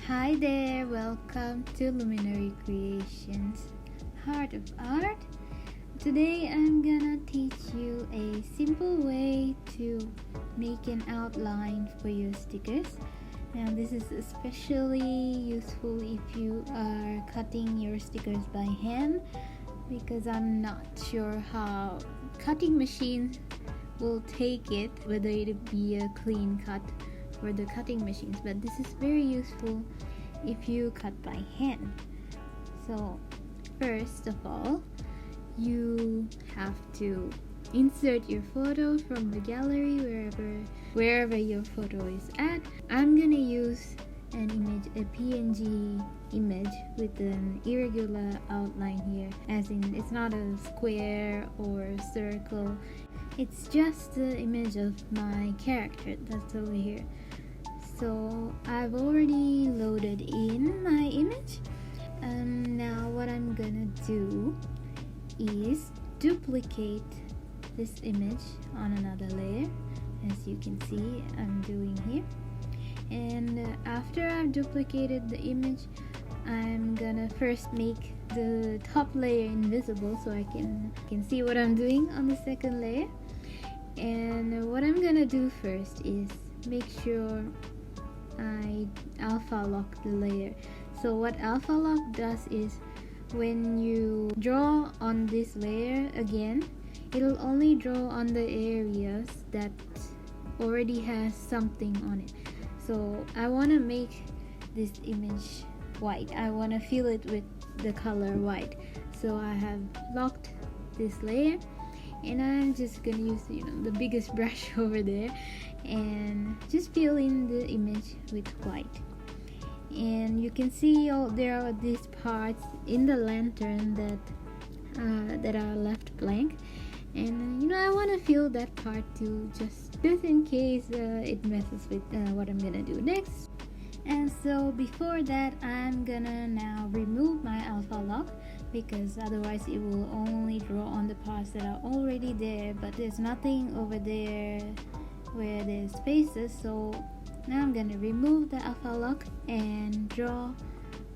Hi there, welcome to Luminary Creations, Heart of Art. Today I'm gonna teach you a simple way to make an outline for your stickers. Now this is especially useful if you are cutting your stickers by hand, because I'm not sure how cutting machines will take it, whether it be a clean cut for the cutting machines, but this is very useful if you cut by hand. So first of all, you have to insert your photo from the gallery wherever your photo is at. I'm gonna use an image, a PNG image with an irregular outline here, as in it's not a square or a circle, it's just the image of my character that's over here. So I've already loaded in my image. Now what I'm gonna do is duplicate this image on another layer, as you can see I'm doing here. And after I've duplicated the image, I'm gonna first make the top layer invisible so I can see what I'm doing on the second layer. And what I'm gonna do first is make sure I alpha lock the layer. So what alpha lock does is, when you draw on this layer again, it'll only draw on the areas that already has something on it. So I want to make this image white. I want to fill it with the color white. So I have locked this layer, and I'm just gonna use the biggest brush over there and just fill in the image with white. And you can see there are these parts in the lantern that are left blank, and I want to fill that part too, just in case it messes with what I'm gonna do next. And so before that, I'm gonna now remove my alpha lock, because otherwise it will only draw on the parts that are already there, but there's nothing over there where there's spaces. So now I'm gonna remove the alpha lock and draw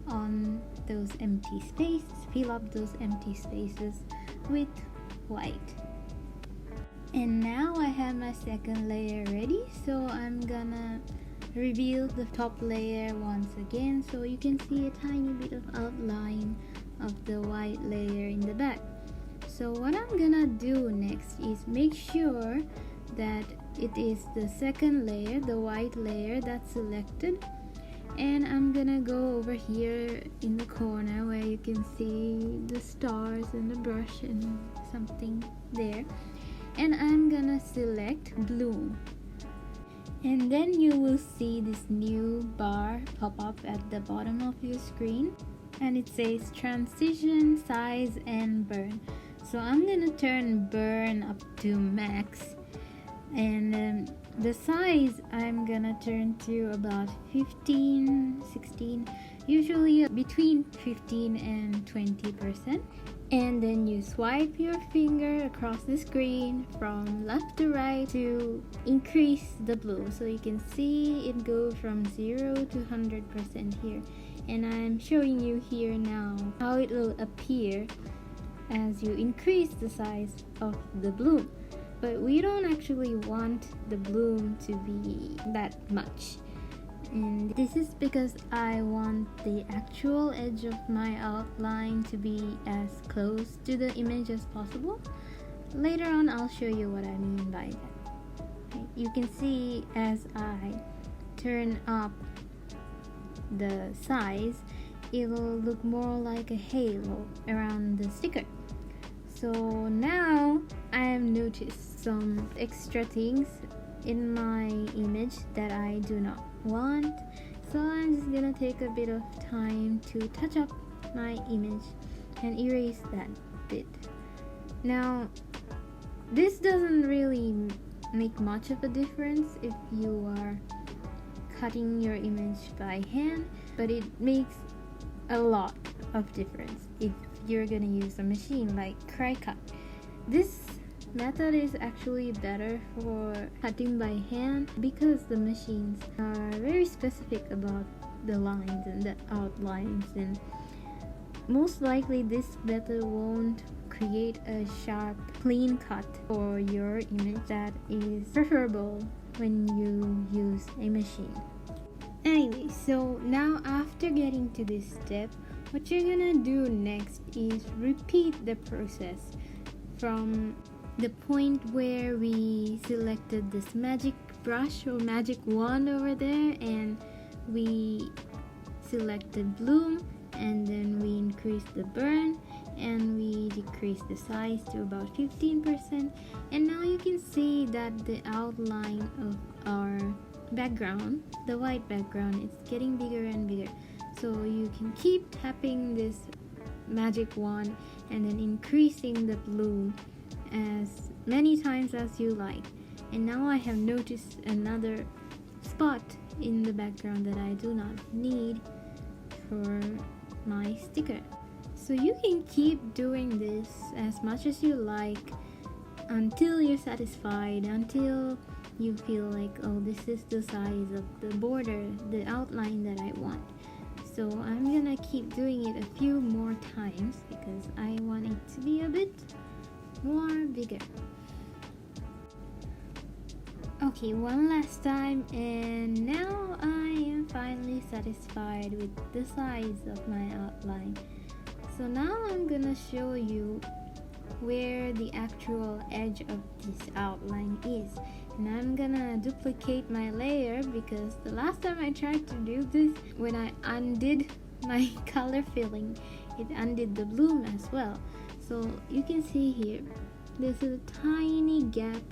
on those empty spaces, fill up those empty spaces with white. And now I have my second layer ready, so I'm gonna reveal the top layer once again so you can see a tiny bit of outline of the white layer in the back. So what I'm gonna do next is make sure that it is the second layer, the white layer, that's selected. And I'm gonna go over here in the corner where you can see the stars and the brush and something there, and I'm gonna select bloom. And then you will see this new bar pop up at the bottom of your screen, and it says transition, size, and burn. So I'm gonna turn burn up to max, and the size I'm gonna turn to about 15, 16, usually between 15 and 20%. And then you swipe your finger across the screen from left to right to increase the blue, so you can see it go from 0 to 100% here. And I'm showing you here now how it will appear as you increase the size of the bloom. But we don't actually want the bloom to be that much, and this is because I want the actual edge of my outline to be as close to the image as possible. Later on I'll show you what I mean by that. You can see as I turn up the size, it will look more like a halo around the sticker. So now I have noticed some extra things in my image that I do not want, so I'm just gonna take a bit of time to touch up my image and erase that bit. Now this doesn't really make much of a difference if you are cutting your image by hand, but it makes a lot of difference if you're gonna use a machine like Cricut. This method is actually better for cutting by hand because the machines are very specific about the lines and the outlines, and most likely this method won't create a sharp clean cut for your image that is preferable when you use a machine. Anyway, so now after getting to this step, what you're gonna do next is repeat the process from the point where we selected this magic brush or magic wand over there, and we selected bloom, and then we increased the burn, and we decreased the size to about 15%, and now you can see that the outline of our background, the white background, it's getting bigger and bigger. So you can keep tapping this magic wand and then increasing the bloom as many times as you like. And now I have noticed another spot in the background that I do not need for my sticker. So you can keep doing this as much as you like until you're satisfied, until you feel like, oh, this is the size of the border, the outline that I want. So I'm gonna keep doing it a few more times because I want it to be a bit more bigger. Okay, one last time, and now I am finally satisfied with the size of my outline. So now I'm gonna show you where the actual edge of this outline is, and I'm gonna duplicate my layer because the last time I tried to do this, when I undid my color filling, it undid the bloom as well. So you can see here, there's a tiny gap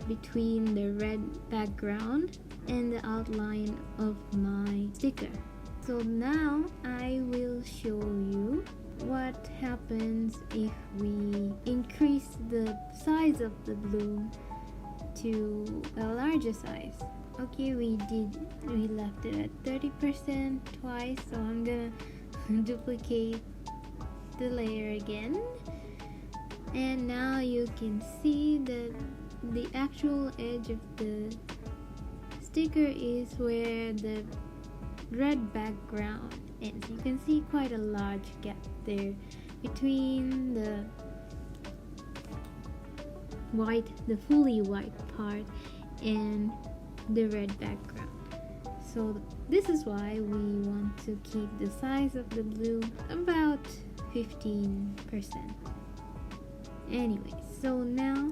between the red background and the outline of my sticker. So now I will show you what happens if we increase the size of the bloom to a larger size. Okay, we left it at 30% twice, so I'm gonna duplicate the layer again, and now you can see that the actual edge of the sticker is where the red background ends. You can see quite a large gap there between the white, the fully white part, and the red background. So this is why we want to keep the size of the blue about 15%. Anyway, so now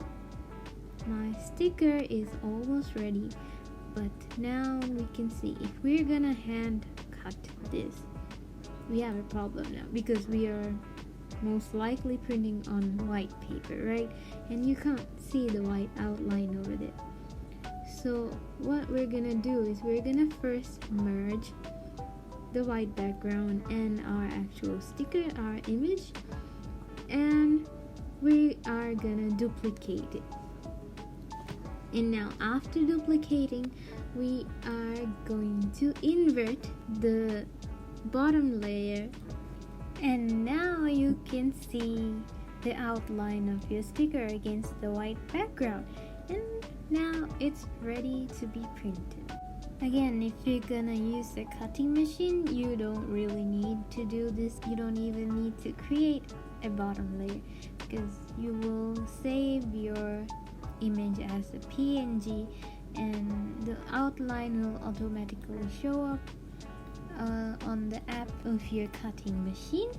my sticker is almost ready, but now we can see if we're gonna hand cut this, we have a problem now because we are most likely printing on white paper, right? And you can't see the white outline over there. So what we're gonna do is we're gonna first merge the white background and our actual sticker, our image, and we are gonna duplicate it. And now after duplicating, we are going to invert the bottom layer, and now you can see the outline of your sticker against the white background, and now it's ready to be printed. Again, if you're gonna use a cutting machine, you don't really need to do this. You don't even need to create a bottom layer because you will save your image as a PNG, and the outline will automatically show up on the app of your cutting machine.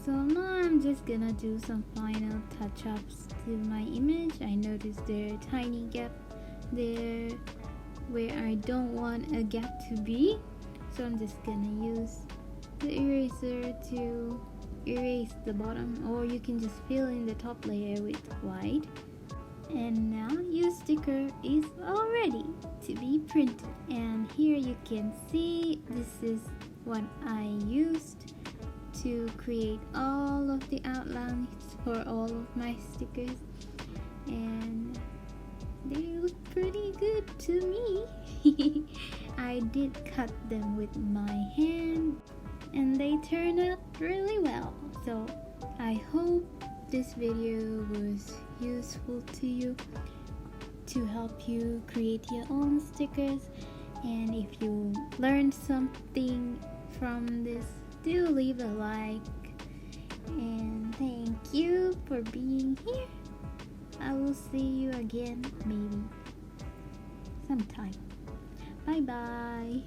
So now I'm just gonna do some final touch-ups to my image. I noticed there are tiny gap there where I don't want a gap to be, so I'm just gonna use the eraser to erase the bottom, or you can just fill in the top layer with white. And now your sticker is all ready to be printed. And here you can see this is what I used to create all of the outlines for all of my stickers, and they look pretty good to me. I did cut them with my hand and they turned out really well. So I hope this video was useful to you to help you create your own stickers. And if you learned something from this, do leave a like. And thank you for being here. I will see you again maybe sometime. Bye bye.